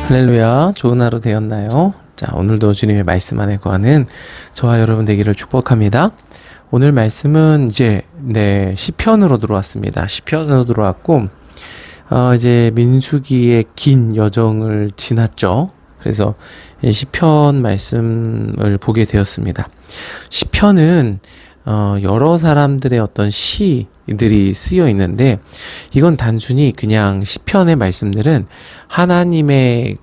할렐루야, 좋은 하루 되었나요? 자, 오늘도 주님의 말씀 안에 거하는 저와 여러분 되기를 축복합니다. 오늘 말씀은 이제 시편으로 들어왔습니다. 시편으로 들어왔고 이제 민수기의 긴 여정을 지났죠. 그래서 이 시편 말씀을 보게 되었습니다. 시편은 여러 사람들의 어떤 시들이 쓰여 있는데, 이건 단순히 그냥 시편의 말씀들은 하나님의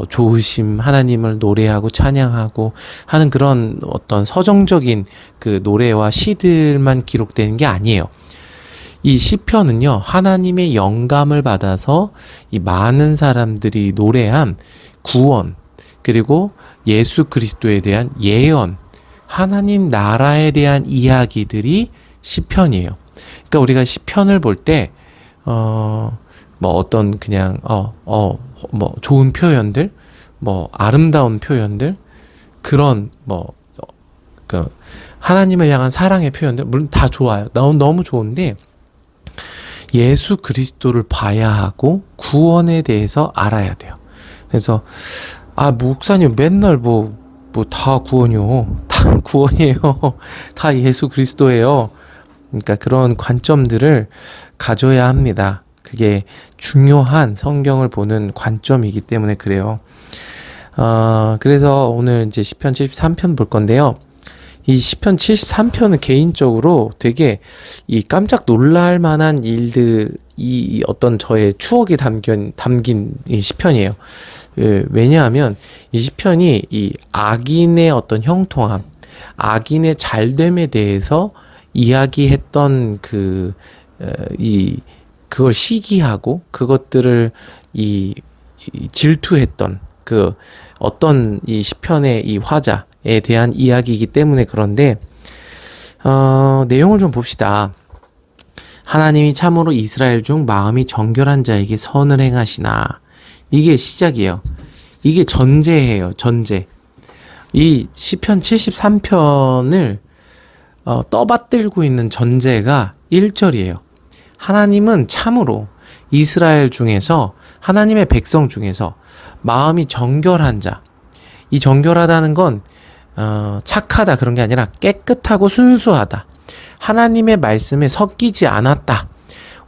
좋으심, 하나님을 노래하고 찬양하고 하는 그런 어떤 서정적인 그 노래와 시들만 기록되는 게 아니에요. 이 시편은요, 하나님의 영감을 받아서 이 많은 사람들이 노래한 구원, 그리고 예수 그리스도에 대한 예언, 하나님 나라에 대한 이야기들이 시편이에요. 그러니까 우리가 시편을 볼 때 어떤 그냥 좋은 표현들, 아름다운 표현들, 그런 하나님을 향한 사랑의 표현들, 물론 다 좋아요. 너무 좋은데 예수 그리스도를 봐야 하고 구원에 대해서 알아야 돼요. 그래서 목사님 맨날 다 구원이요. 다 구원이에요. 다 예수 그리스도예요. 그러니까 그런 관점들을 가져야 합니다. 그게 중요한 성경을 보는 관점이기 때문에 그래요. 그래서 오늘 이제 시편 73편 볼 건데요. 이 시편 73편은 개인적으로 되게 이 깜짝 놀랄 만한 일들, 이 어떤 저의 추억이 담긴 이 시편이에요. 왜냐하면 이 시편이 이 악인의 어떤 형통함, 악인의 잘됨에 대해서 이야기했던 그걸 시기하고 그것들을 질투했던 어떤 이 시편의 이 화자에 대한 이야기이기 때문에 그런데, 내용을 좀 봅시다. 하나님이 참으로 이스라엘 중 마음이 정결한 자에게 선을 행하시나. 이게 시작이에요. 이게 전제예요. 전제. 이 시편 73편을 떠받들고 있는 전제가 1절이에요. 하나님은 참으로 이스라엘 중에서, 하나님의 백성 중에서 마음이 정결한 자. 이 정결하다는 건 착하다 그런 게 아니라 깨끗하고 순수하다. 하나님의 말씀에 섞이지 않았다.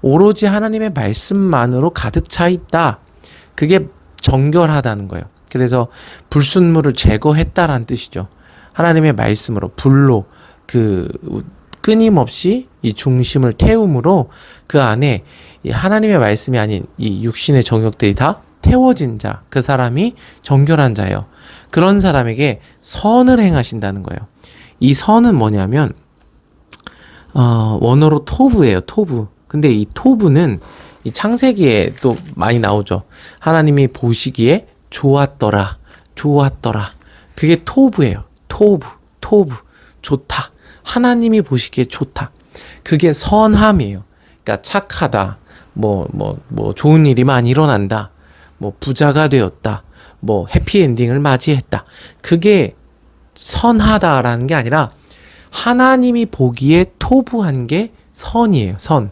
오로지 하나님의 말씀만으로 가득 차 있다. 그게 정결하다는 거예요. 그래서 불순물을 제거했다라는 뜻이죠. 하나님의 말씀으로, 불로 끊임없이 이 중심을 태움으로 그 안에 이 하나님의 말씀이 아닌 이 육신의 정욕들이 다 태워진 자, 그 사람이 정결한 자예요. 그런 사람에게 선을 행하신다는 거예요. 이 선은 뭐냐면 원어로 토브예요. 토브. 근데 이 토브는 이 창세기에 또 많이 나오죠. 하나님이 보시기에 좋았더라. 그게 토브예요. 토브. 좋다. 하나님이 보시기에 좋다. 그게 선함이에요. 그러니까 착하다. 좋은 일이 많이 일어난다. 부자가 되었다. 해피엔딩을 맞이했다. 그게 선하다라는 게 아니라 하나님이 보기에 토브한 게 선이에요. 선.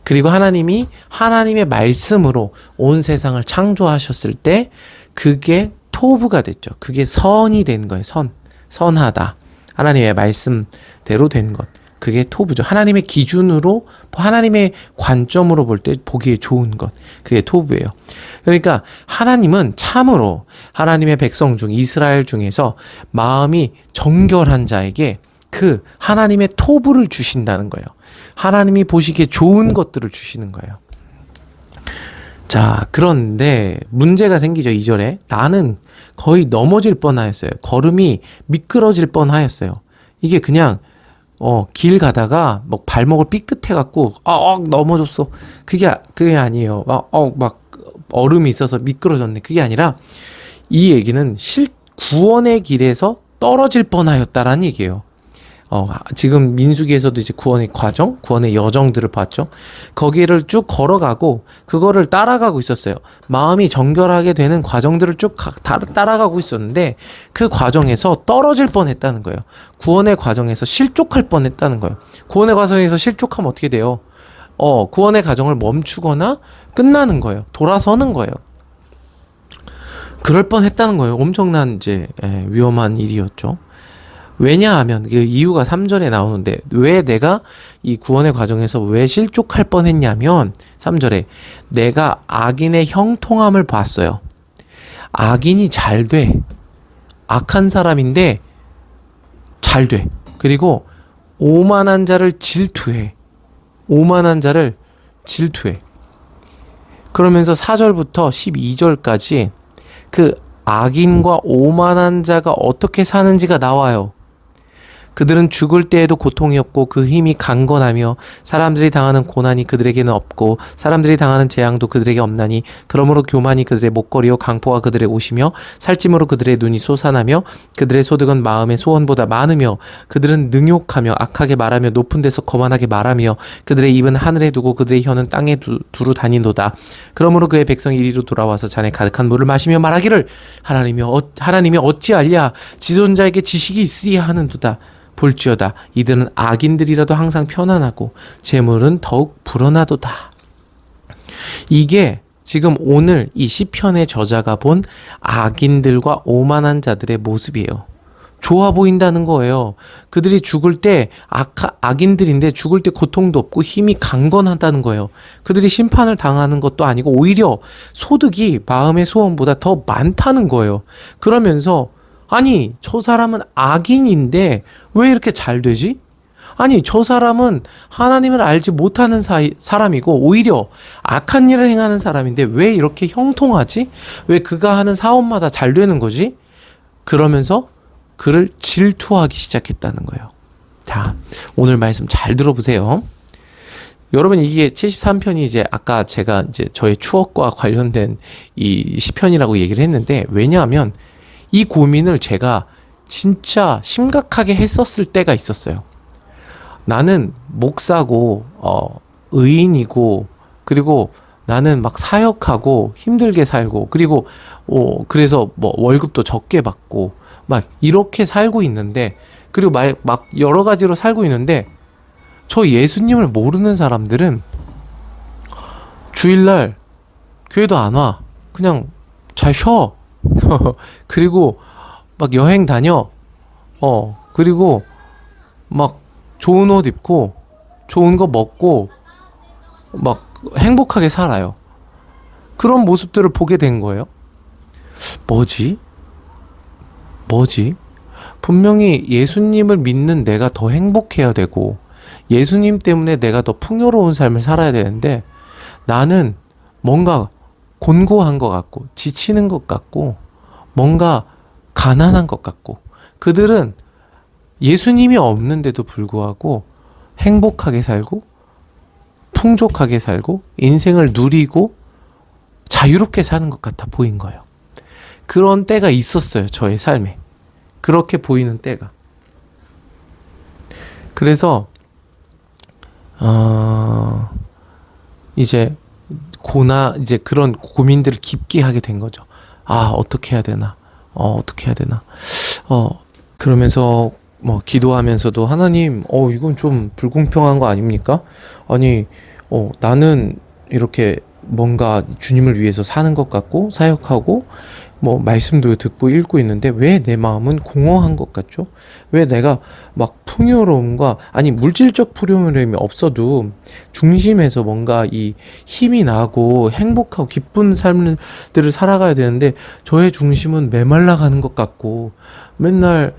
그리고 하나님이 하나님의 말씀으로 온 세상을 창조하셨을 때 그게 토브가 됐죠. 그게 선이 된 거예요. 선하다. 하나님의 말씀대로 된 것. 그게 토브죠. 하나님의 기준으로, 하나님의 관점으로 볼 때 보기에 좋은 것. 그게 토브예요. 그러니까 하나님은 참으로 하나님의 백성 중, 이스라엘 중에서 마음이 정결한 자에게 그 하나님의 토브를 주신다는 거예요. 하나님이 보시기에 좋은 것들을 주시는 거예요. 자, 그런데 문제가 생기죠. 2절에 나는 거의 넘어질 뻔하였어요. 걸음이 미끄러질 뻔하였어요. 이게 그냥 길 가다가 발목을 삐끗해갖고 넘어졌어. 그게 아니에요. 얼음이 있어서 미끄러졌네. 그게 아니라 이 얘기는 구원의 길에서 떨어질 뻔하였다라는 얘기예요. 지금 민수기에서도 이제 구원의 과정, 구원의 여정들을 봤죠. 거기를 쭉 걸어가고 그거를 따라가고 있었어요. 마음이 정결하게 되는 과정들을 쭉 따라가고 있었는데 그 과정에서 떨어질 뻔했다는 거예요. 구원의 과정에서 실족할 뻔했다는 거예요. 구원의 과정에서 실족하면 어떻게 돼요? 구원의 과정을 멈추거나 끝나는 거예요. 돌아서는 거예요. 그럴 뻔했다는 거예요. 엄청난 이제 위험한 일이었죠. 왜냐하면 그 이유가 3절에 나오는데 왜 내가 이 구원의 과정에서 왜 실족할 뻔했냐면 3절에 내가 악인의 형통함을 봤어요. 악인이 잘 돼. 악한 사람인데 잘 돼. 그리고 오만한 자를 질투해. 오만한 자를 질투해. 그러면서 4절부터 12절까지 그 악인과 오만한 자가 어떻게 사는지가 나와요. 그들은 죽을 때에도 고통이 없고 그 힘이 강건하며 사람들이 당하는 고난이 그들에게는 없고 사람들이 당하는 재앙도 그들에게 없나니 그러므로 교만이 그들의 목걸이요 강포가 그들의 옷이며 살찜으로 그들의 눈이 솟아나며 그들의 소득은 마음의 소원보다 많으며 그들은 능욕하며 악하게 말하며 높은 데서 거만하게 말하며 그들의 입은 하늘에 두고 그들의 혀는 땅에 두루 다니도다. 그러므로 그의 백성이 이리로 돌아와서 잔에 가득한 물을 마시며 말하기를 하나님이 어찌 알랴 지존자에게 지식이 있으리야 하는도다. 볼지어다 이들은 악인들이라도 항상 편안하고 재물은 더욱 불어나도다. 이게 지금 오늘 이 시편의 저자가 본 악인들과 오만한 자들의 모습이에요. 좋아 보인다는 거예요. 그들이 죽을 때 악인들인데 죽을 때 고통도 없고 힘이 강건하다는 거예요. 그들이 심판을 당하는 것도 아니고 오히려 소득이 마음의 소원보다 더 많다는 거예요. 그러면서 아니 저 사람은 악인인데 왜 이렇게 잘 되지? 아니 저 사람은 하나님을 알지 못하는 사람이고 오히려 악한 일을 행하는 사람인데 왜 이렇게 형통하지? 왜 그가 하는 사업마다 잘 되는 거지? 그러면서 그를 질투하기 시작했다는 거예요. 자, 오늘 말씀 잘 들어보세요. 여러분 이게 73편이 이제 아까 제가 이제 저의 추억과 관련된 이 시편이라고 얘기를 했는데 왜냐하면 이 고민을 제가 진짜 심각하게 했었을 때가 있었어요. 나는 목사고, 의인이고, 그리고 나는 막 사역하고 힘들게 살고, 그리고, 그래서 뭐 월급도 적게 받고, 막 이렇게 살고 있는데, 그리고 막 여러 가지로 살고 있는데, 저 예수님을 모르는 사람들은 주일날 교회도 안 와. 그냥 잘 쉬어. 그리고 막 여행 다녀. 그리고 막 좋은 옷 입고 좋은 거 먹고 막 행복하게 살아요. 그런 모습들을 보게 된 거예요. 뭐지? 분명히 예수님을 믿는 내가 더 행복해야 되고 예수님 때문에 내가 더 풍요로운 삶을 살아야 되는데 나는 뭔가 곤고한 것 같고 지치는 것 같고 뭔가 가난한 것 같고 그들은 예수님이 없는데도 불구하고 행복하게 살고 풍족하게 살고 인생을 누리고 자유롭게 사는 것 같아 보인 거예요. 그런 때가 있었어요. 저의 삶에. 그렇게 보이는 때가. 그래서 이제 그런 고민들을 깊게 하게 된 거죠. 어떻게 해야 되나? 그러면서 뭐 기도하면서도 하나님, 이건 좀 불공평한 거 아닙니까? 아니, 나는 이렇게 뭔가 주님을 위해서 사는 것 같고 사역하고 뭐 말씀도 듣고 읽고 있는데 왜 내 마음은 공허한 것 같죠? 왜 내가 막 풍요로움과 아니 물질적 풍요로움이 없어도 중심에서 뭔가 이 힘이 나고 행복하고 기쁜 삶들을 살아가야 되는데 저의 중심은 메말라가는 것 같고 맨날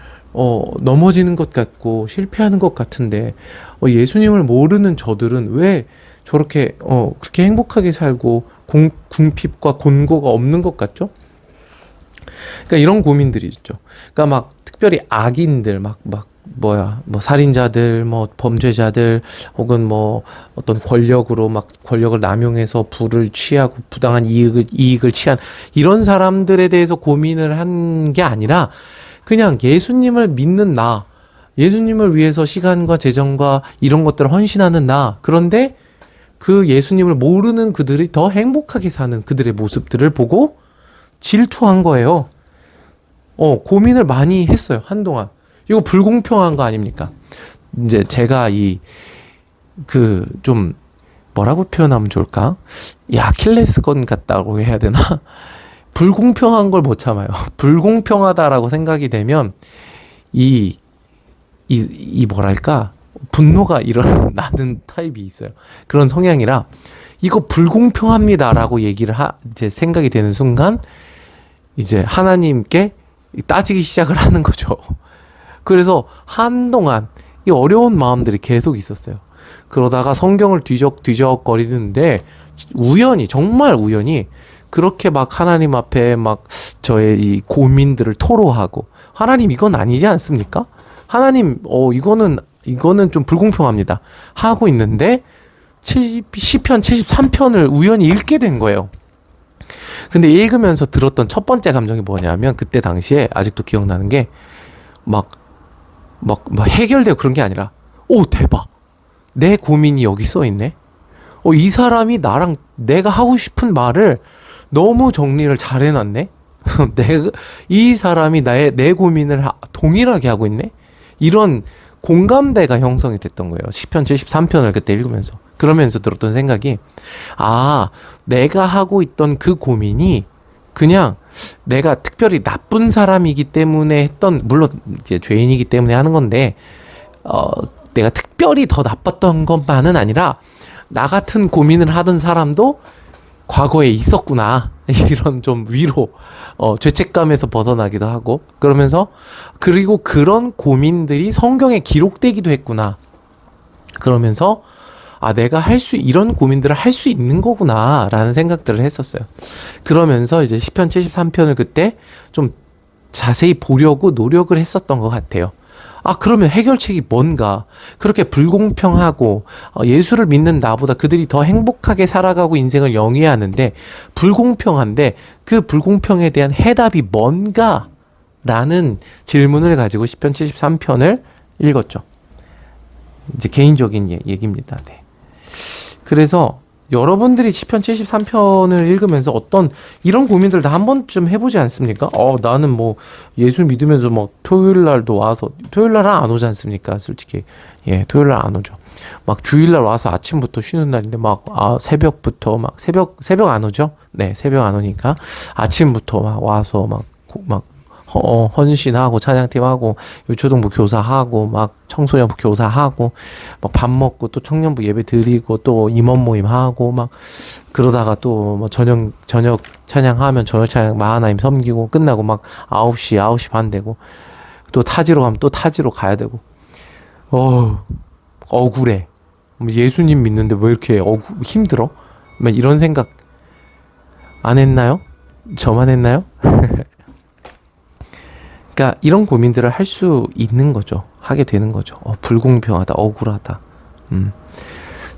넘어지는 것 같고 실패하는 것 같은데 예수님을 모르는 저들은 왜 저렇게 그렇게 행복하게 살고 궁핍과 곤고가 없는 것 같죠? 그러니까 이런 고민들이 있죠. 그러니까 막 특별히 악인들 뭐 살인자들, 뭐 범죄자들, 혹은 뭐 어떤 권력을 남용해서 부를 취하고 부당한 이익을 취한 이런 사람들에 대해서 고민을 한 게 아니라 그냥 예수님을 믿는 나, 예수님을 위해서 시간과 재정과 이런 것들을 헌신하는 나. 그런데 그 예수님을 모르는 그들이 더 행복하게 사는 그들의 모습들을 보고 질투한 거예요. 고민을 많이 했어요, 한동안. 이거 불공평한 거 아닙니까? 이제 제가 좀, 뭐라고 표현하면 좋을까? 아킬레스건 같다고 해야 되나? 불공평한 걸 못 참아요. 불공평하다라고 생각이 되면 이 뭐랄까 분노가 일어나는 타입이 있어요. 그런 성향이라 이거 불공평합니다라고 얘기를 이제 생각이 되는 순간 이제 하나님께 따지기 시작을 하는 거죠. 그래서 한동안 이 어려운 마음들이 계속 있었어요. 그러다가 성경을 뒤적뒤적 거리는데 우연히 정말 우연히 그렇게 막 하나님 앞에 막 저의 이 고민들을 토로하고 하나님 이건 아니지 않습니까? 하나님 이거는 좀 불공평합니다 하고 있는데 시편 73편을 우연히 읽게 된 거예요. 근데 읽으면서 들었던 첫 번째 감정이 뭐냐면 그때 당시에 아직도 기억나는 게 막 해결되고 그런 게 아니라 오 대박 내 고민이 여기 써 있네. 이 사람이 나랑 내가 하고 싶은 말을 너무 정리를 잘 해놨네. 이 사람이 내 고민을 동일하게 하고 있네. 이런 공감대가 형성이 됐던 거예요. 시편 73편을 그때 읽으면서. 그러면서 들었던 생각이 내가 하고 있던 그 고민이 그냥 내가 특별히 나쁜 사람이기 때문에 했던 물론 이제 죄인이기 때문에 하는 건데 내가 특별히 더 나빴던 것만은 아니라 나 같은 고민을 하던 사람도 과거에 있었구나. 이런 좀 위로 죄책감에서 벗어나기도 하고 그러면서 그리고 그런 고민들이 성경에 기록되기도 했구나. 그러면서 내가 이런 고민들을 할 수 있는 거구나 라는 생각들을 했었어요. 그러면서 이제 시편 73편을 그때 좀 자세히 보려고 노력을 했었던 것 같아요. 그러면 해결책이 뭔가? 그렇게 불공평하고 예수를 믿는 나보다 그들이 더 행복하게 살아가고 인생을 영위하는데 불공평한데 그 불공평에 대한 해답이 뭔가? 라는 질문을 가지고 시편 73편을 읽었죠. 이제 개인적인 얘기입니다. 네. 그래서 여러분들이 시편 73편을 읽으면서 어떤 이런 고민들 다 한 번쯤 해보지 않습니까? 나는 뭐 예수 믿으면서 막 토요일 날도 와서 토요일 날은 안 오지 않습니까? 솔직히 토요일 날 안 오죠. 막 주일 날 와서 아침부터 쉬는 날인데 막 새벽부터 막 새벽 안 오죠? 네, 새벽 안 오니까 아침부터 막 와서 막 헌신하고 찬양팀하고 유초동부 교사하고 막 청소년부 교사하고 막 밥 먹고 또 청년부 예배 드리고 또 임원 모임하고 막 그러다가 또 뭐 저녁 찬양하면 저녁 찬양 마하나임 섬기고 끝나고 막 9시 반 되고 또 타지로 가면 또 타지로 가야 되고 억울해. 예수님 믿는데 왜 이렇게 힘들어? 막 이런 생각 안 했나요? 저만 했나요? 그러니까 이런 고민들을 할 수 있는 거죠. 하게 되는 거죠. 불공평하다, 억울하다.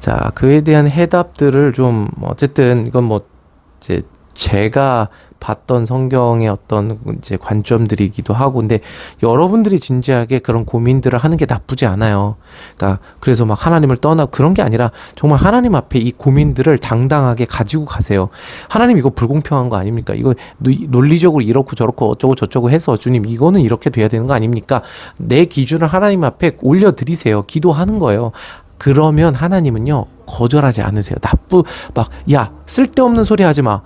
자, 그에 대한 해답들을 좀 어쨌든 이건 뭐 이제 제가 봤던 성경의 어떤 이제 관점들이기도 하고, 근데 여러분들이 진지하게 그런 고민들을 하는 게 나쁘지 않아요. 그러니까 그래서 막 하나님을 떠나고 그런 게 아니라 정말 하나님 앞에 이 고민들을 당당하게 가지고 가세요. 하나님 이거 불공평한 거 아닙니까? 이거 논리적으로 이렇고 저렇고 어쩌고 저쩌고 해서 주님 이거는 이렇게 돼야 되는 거 아닙니까? 내 기준을 하나님 앞에 올려드리세요. 기도하는 거예요. 그러면 하나님은요 거절하지 않으세요. 야 쓸데없는 소리 하지 마.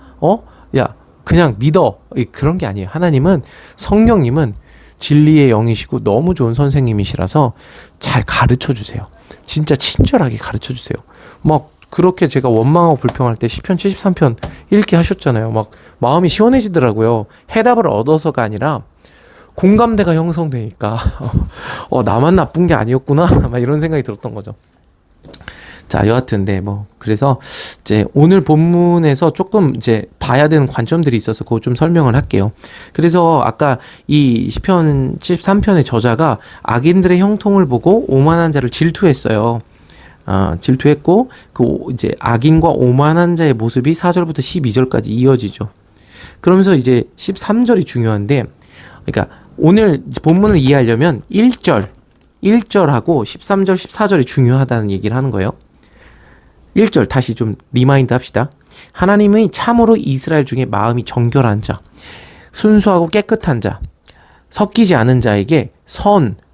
야 그냥 믿어. 그런 게 아니에요. 하나님은 성령님은 진리의 영이시고 너무 좋은 선생님이시라서 잘 가르쳐 주세요. 진짜 친절하게 가르쳐 주세요. 막 그렇게 제가 원망하고 불평할 때 시편 73편 읽게 하셨잖아요. 막 마음이 시원해지더라고요. 해답을 얻어서가 아니라 공감대가 형성되니까 나만 나쁜 게 아니었구나 막 이런 생각이 들었던 거죠. 자, 여하튼, 그래서, 이제, 오늘 본문에서 조금 이제 봐야 되는 관점들이 있어서 그거 좀 설명을 할게요. 그래서 아까 이 시편 73편의 저자가 악인들의 형통을 보고 오만한 자를 질투했어요. 질투했고, 이제 악인과 오만한 자의 모습이 4절부터 12절까지 이어지죠. 그러면서 이제 13절이 중요한데, 그러니까 오늘 본문을 이해하려면 1절하고 13절, 14절이 중요하다는 얘기를 하는 거예요. 1절 다시 좀 리마인드 합시다. 하나님의 참으로 이스라엘 중에 마음이 정결한 자, 순수하고 깨끗한 자, 섞이지 않은 자에게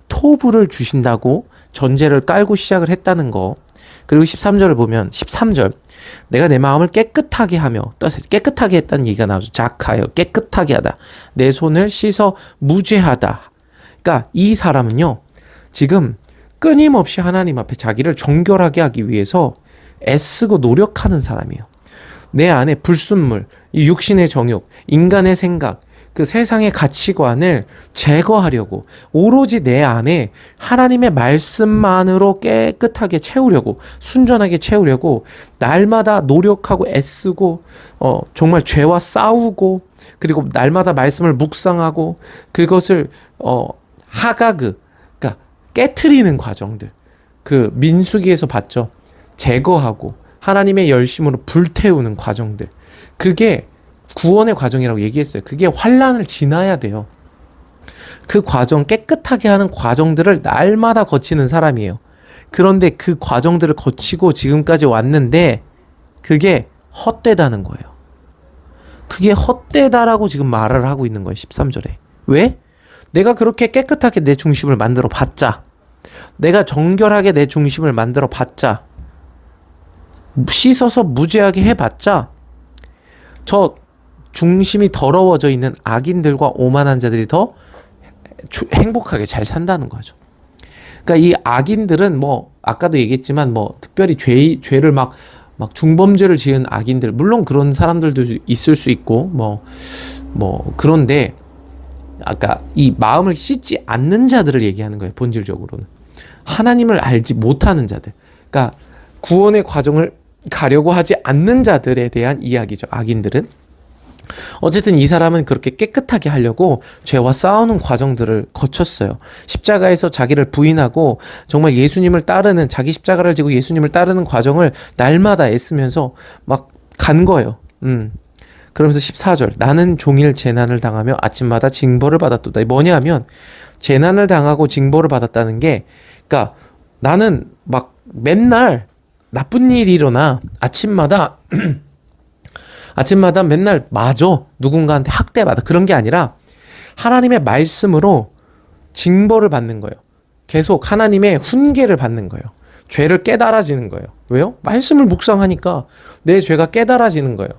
토부를 주신다고 전제를 깔고 시작을 했다는 거. 그리고 13절을 보면 13절 내가 내 마음을 깨끗하게 하며 또 깨끗하게 했다는 얘기가 나오죠. 작하여 깨끗하게 하다. 내 손을 씻어 무죄하다. 그러니까 이 사람은요. 지금 끊임없이 하나님 앞에 자기를 정결하게 하기 위해서 애쓰고 노력하는 사람이에요. 내 안에 불순물, 이 육신의 정욕, 인간의 생각, 그 세상의 가치관을 제거하려고 오로지 내 안에 하나님의 말씀만으로 깨끗하게 채우려고 순전하게 채우려고 날마다 노력하고 애쓰고 정말 죄와 싸우고 그리고 날마다 말씀을 묵상하고 그것을 하가그 그러니까 깨트리는 과정들 그 민수기에서 봤죠. 제거하고 하나님의 열심으로 불태우는 과정들 그게 구원의 과정이라고 얘기했어요. 그게 환난을 지나야 돼요. 그 과정 깨끗하게 하는 과정들을 날마다 거치는 사람이에요. 그런데 그 과정들을 거치고 지금까지 왔는데 그게 헛되다는 거예요. 그게 헛되다라고 지금 말을 하고 있는 거예요. 13절에. 왜? 내가 그렇게 깨끗하게 내 중심을 만들어 봤자 내가 정결하게 내 중심을 만들어 봤자 씻어서 무죄하게 해봤자 저 중심이 더러워져 있는 악인들과 오만한 자들이 더 행복하게 잘 산다는 거죠. 그러니까 이 악인들은 뭐 아까도 얘기했지만 뭐 특별히 죄를 막 중범죄를 지은 악인들 물론 그런 사람들도 있을 수 있고 뭐 그런데 아까 이 마음을 씻지 않는 자들을 얘기하는 거예요. 본질적으로는 하나님을 알지 못하는 자들. 그러니까 구원의 과정을 가려고 하지 않는 자들에 대한 이야기죠. 악인들은. 어쨌든 이 사람은 그렇게 깨끗하게 하려고 죄와 싸우는 과정들을 거쳤어요. 십자가에서 자기를 부인하고 정말 예수님을 따르는 자기 십자가를 지고 예수님을 따르는 과정을 날마다 애쓰면서 막 간 거예요. 그러면서 14절 나는 종일 재난을 당하며 아침마다 징벌을 받았도다. 뭐냐 하면 재난을 당하고 징벌을 받았다는 게 그러니까 나는 막 맨날 나쁜 일이 일어나 아침마다 맨날 맞아. 누군가한테 학대받아. 그런 게 아니라 하나님의 말씀으로 징벌을 받는 거예요. 계속 하나님의 훈계를 받는 거예요. 죄를 깨달아지는 거예요. 왜요? 말씀을 묵상하니까 내 죄가 깨달아지는 거예요.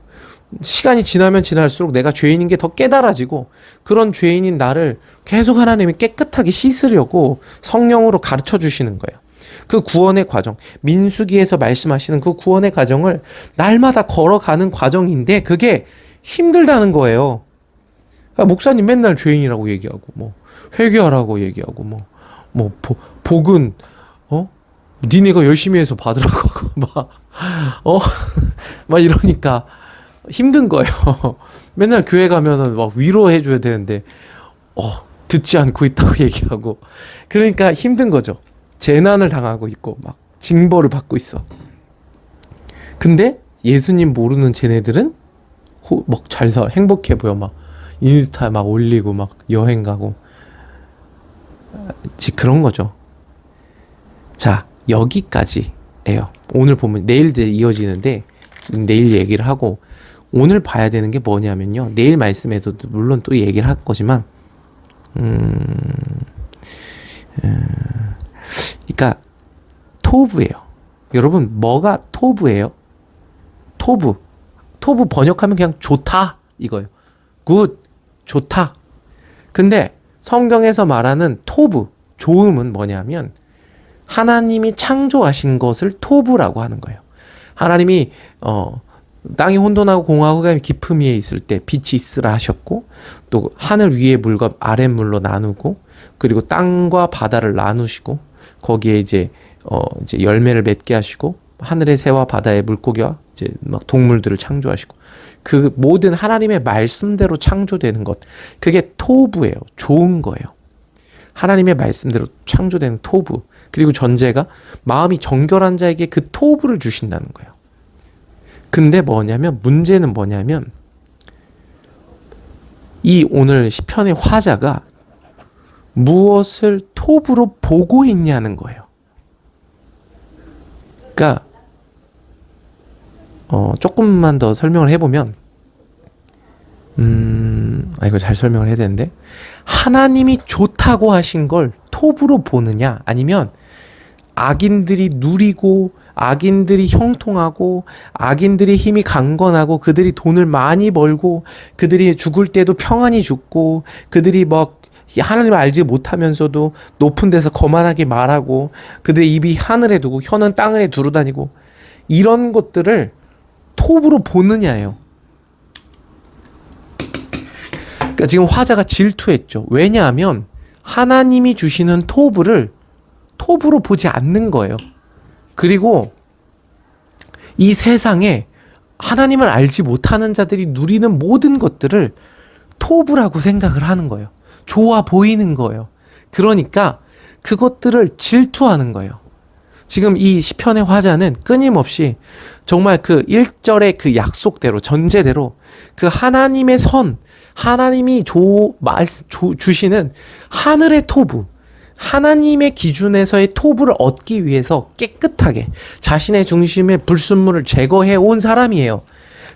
시간이 지나면 지날수록 내가 죄인인 게 더 깨달아지고 그런 죄인인 나를 계속 하나님이 깨끗하게 씻으려고 성령으로 가르쳐 주시는 거예요. 그 구원의 과정, 민수기에서 말씀하시는 그 구원의 과정을 날마다 걸어가는 과정인데 그게 힘들다는 거예요. 그러니까 목사님 맨날 죄인이라고 얘기하고 뭐 회개하라고 얘기하고 복은 니네가 열심히 해서 받으라고 하고 막 이러니까 힘든 거예요. 맨날 교회 가면은 막 위로해 줘야 되는데 듣지 않고 있다고 얘기하고 그러니까 힘든 거죠. 재난을 당하고 있고 막 징벌을 받고 있어. 근데 예수님 모르는 쟤네들은 막 잘 살아. 행복해 보여. 막 인스타 막 올리고 막 여행 가고 그런 거죠. 자 여기까지예요. 오늘 보면 내일 이어지는데 내일 얘기를 하고 오늘 봐야 되는 게 뭐냐면요. 내일 말씀에도 물론 또 얘기를 할 거지만 그러니까 토부예요. 여러분 뭐가 토부예요? 토부 번역하면 그냥 좋다 이거예요. 굿 좋다. 근데 성경에서 말하는 토부 좋음은 뭐냐면 하나님이 창조하신 것을 토부라고 하는 거예요. 하나님이 땅이 혼돈하고 공하고 깊음 위에 있을 때 빛이 있으라 하셨고 또 하늘 위의 물과 아랫물로 나누고 그리고 땅과 바다를 나누시고 거기에 이제 열매를 맺게 하시고 하늘의 새와 바다의 물고기와 이제 막 동물들을 창조하시고 그 모든 하나님의 말씀대로 창조되는 것 그게 토부예요. 좋은 거예요. 하나님의 말씀대로 창조되는 토부 그리고 전제가 마음이 정결한 자에게 그 토부를 주신다는 거예요. 근데 문제는 뭐냐면 이 오늘 시편의 화자가 무엇을 토부로 보고 있냐는 거예요. 그러니까 조금만 더 설명을 해보면 이거 잘 설명을 해야 되는데 하나님이 좋다고 하신 걸 토부로 보느냐 아니면 악인들이 누리고 악인들이 형통하고 악인들이 힘이 강건하고 그들이 돈을 많이 벌고 그들이 죽을 때도 평안히 죽고 그들이 막 하나님을 알지 못하면서도 높은 데서 거만하게 말하고 그들의 입이 하늘에 두고 혀는 땅에 두루 다니고 이런 것들을 톱으로 보느냐예요. 그러니까 지금 화자가 질투했죠. 왜냐하면 하나님이 주시는 톱을 톱으로 보지 않는 거예요. 그리고 이 세상에 하나님을 알지 못하는 자들이 누리는 모든 것들을 톱이라고 생각을 하는 거예요. 좋아 보이는 거예요. 그러니까 그것들을 질투하는 거예요. 지금 이 시편의 화자는 끊임없이 정말 그 1절의 그 약속대로 전제대로 그 하나님의 선, 하나님이 주시는 하늘의 토부, 하나님의 기준에서의 토부를 얻기 위해서 깨끗하게 자신의 중심의 불순물을 제거해 온 사람이에요.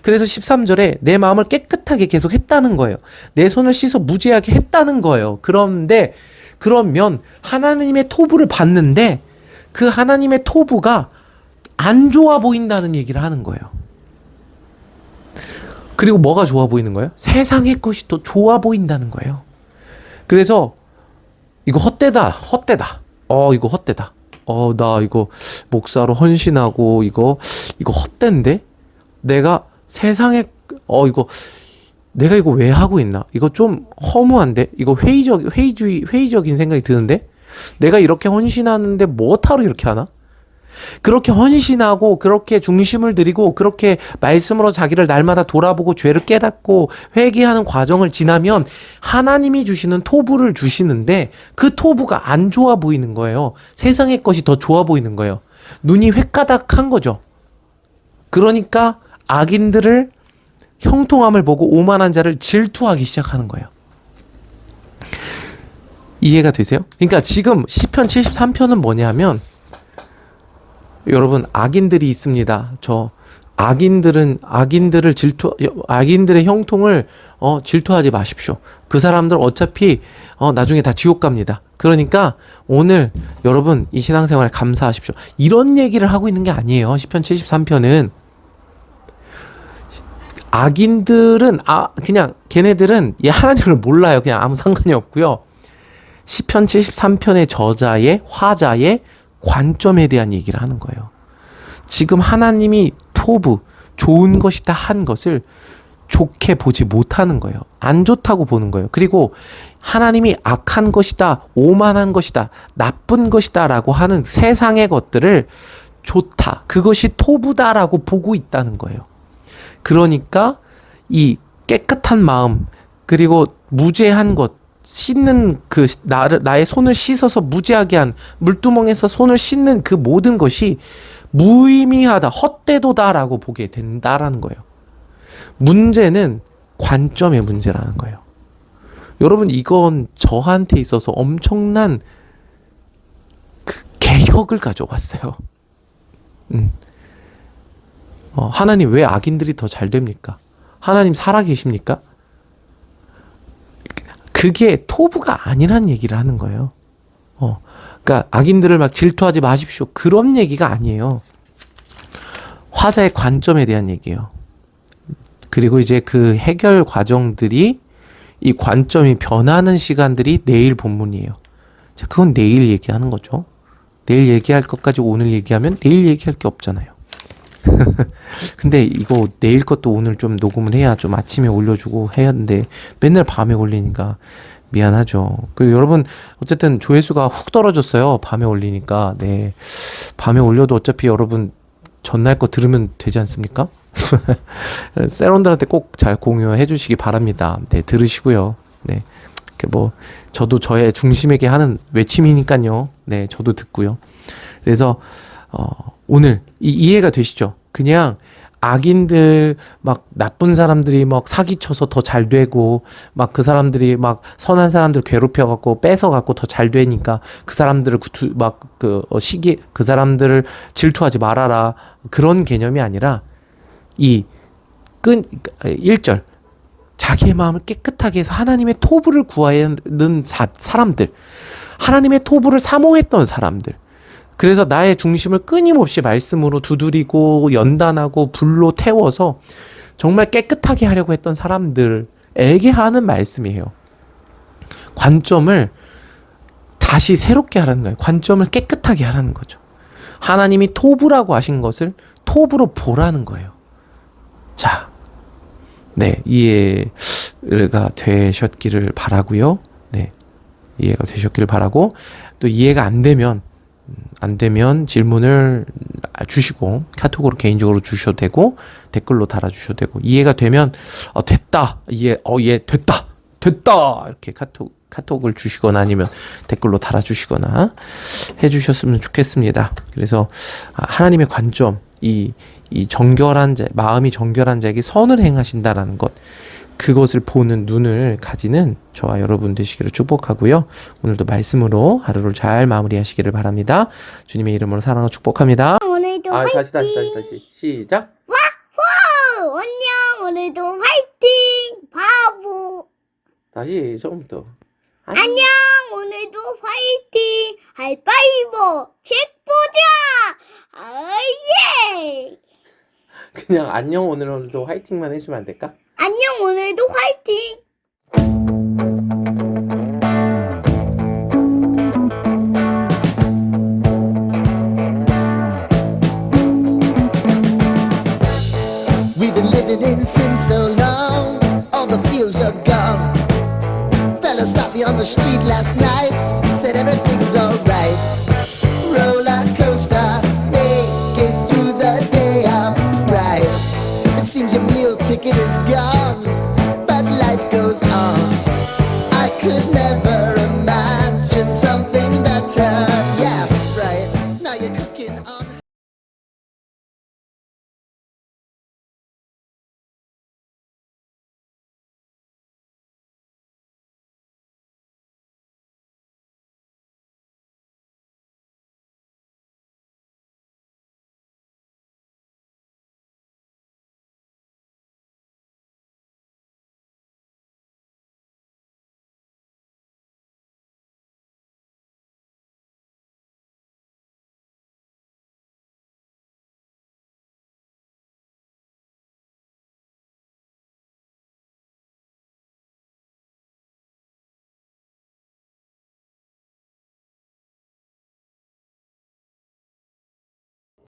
그래서 13절에 내 마음을 깨끗하게 계속 했다는 거예요. 내 손을 씻어 무죄하게 했다는 거예요. 그런데 그러면 하나님의 토부를 봤는데 그 하나님의 토부가 안 좋아 보인다는 얘기를 하는 거예요. 그리고 뭐가 좋아 보이는 거예요? 세상의 것이 더 좋아 보인다는 거예요. 그래서 이거 헛되다. 이거 헛되다. 나 이거 목사로 헌신하고 이거 헛된데? 내가 세상에 내가 이거 왜 하고 있나? 이거 좀 허무한데? 이거 회의적인 생각이 드는데? 내가 이렇게 헌신하는데 뭐하러 이렇게 하나? 그렇게 헌신하고 그렇게 중심을 들이고 그렇게 말씀으로 자기를 날마다 돌아보고 죄를 깨닫고 회개하는 과정을 지나면 하나님이 주시는 토부를 주시는데 그 토부가 안 좋아 보이는 거예요. 세상의 것이 더 좋아 보이는 거예요. 눈이 횟가닥한 거죠. 그러니까 악인들을 형통함을 보고 오만한 자를 질투하기 시작하는 거예요. 이해가 되세요? 그러니까 지금 시편 73편은 뭐냐면 여러분 악인들이 있습니다. 악인들의 형통을 질투하지 마십시오. 그 사람들 어차피 나중에 다 지옥 갑니다. 그러니까 오늘 여러분 이 신앙생활에 감사하십시오. 이런 얘기를 하고 있는 게 아니에요. 시편 73편은 악인들은 그냥 걔네들은 하나님을 몰라요. 그냥 아무 상관이 없고요. 시편 73편의 저자의 화자의 관점에 대한 얘기를 하는 거예요. 지금 하나님이 토부, 좋은 것이다 한 것을 좋게 보지 못하는 거예요. 안 좋다고 보는 거예요. 그리고 하나님이 악한 것이다, 오만한 것이다, 나쁜 것이다 라고 하는 세상의 것들을 좋다, 그것이 토부다라고 보고 있다는 거예요. 그러니까 이 깨끗한 마음, 그리고 무죄한 것, 씻는 나의 손을 씻어서 무죄하게 한 물두멍에서 손을 씻는 그 모든 것이 무의미하다, 헛되도다라고 보게 된다라는 거예요. 문제는 관점의 문제라는 거예요. 여러분 이건 저한테 있어서 엄청난 개혁을 가져왔어요. 하나님 왜 악인들이 더 잘 됩니까? 하나님 살아계십니까? 그게 토부가 아니란 얘기를 하는 거예요. 그러니까 악인들을 막 질투하지 마십시오. 그런 얘기가 아니에요. 화자의 관점에 대한 얘기예요. 그리고 이제 그 해결 과정들이 이 관점이 변하는 시간들이 내일 본문이에요. 자, 그건 내일 얘기하는 거죠. 내일 얘기할 것까지 오늘 얘기하면 내일 얘기할 게 없잖아요. 근데 이거 내일 것도 오늘 좀 녹음을 해야 좀 아침에 올려주고 해야 하는데 맨날 밤에 올리니까 미안하죠. 그리고 여러분 어쨌든 조회수가 훅 떨어졌어요. 밤에 올리니까. 네, 밤에 올려도 어차피 여러분 전날 거 들으면 되지 않습니까? 세론들한테 꼭 잘 공유해 주시기 바랍니다. 네, 들으시고요. 네, 저도 저의 중심에게 하는 외침이니까요. 네, 저도 듣고요. 그래서 오늘 이해가 되시죠? 그냥 악인들 막 나쁜 사람들이 막 사기쳐서 더 잘 되고 막 그 사람들이 막 선한 사람들 괴롭혀 갖고 뺏어 갖고 더 잘 되니까 그 사람들을 그 사람들을 질투하지 말아라, 그런 개념이 아니라 1절 자기의 마음을 깨끗하게 해서 하나님의 토부를 구하는 사람들, 하나님의 토부를 사모했던 사람들, 그래서 나의 중심을 끊임없이 말씀으로 두드리고 연단하고 불로 태워서 정말 깨끗하게 하려고 했던 사람들에게 하는 말씀이에요. 관점을 다시 새롭게 하라는 거예요. 관점을 깨끗하게 하라는 거죠. 하나님이 토부라고 하신 것을 톱으로 보라는 거예요. 자, 네, 이해가 되셨기를 바라고요. 네, 이해가 되셨기를 바라고, 또 이해가 안 되면 질문을 주시고 카톡으로 개인적으로 주셔도 되고 댓글로 달아주셔도 되고, 이해가 되면 됐다, 이해 됐다 이렇게 카톡을 주시거나 아니면 댓글로 달아주시거나 해주셨으면 좋겠습니다. 그래서 하나님의 관점, 이 정결한 자, 마음이 정결한 자에게 선을 행하신다라는 것, 그것을 보는 눈을 가지는 저와 여러분 되시기를 축복하고요. 오늘도 말씀으로 하루를 잘 마무리하시기를 바랍니다. 주님의 이름으로 사랑하고 축복합니다. 오늘도 화이팅! 다시 시작. 와호! 안녕! 오늘도 화이팅! 바보! 다시 처음부터. 안녕! 오늘도 화이팅! 하이파이브! 책 보자! 아예! 그냥 안녕 오늘도 화이팅만 해주면 안 될까? 안녕! 오늘도 화이팅! We've been living in sin so long, all the fields are gone. Fella stopped me on the street last night.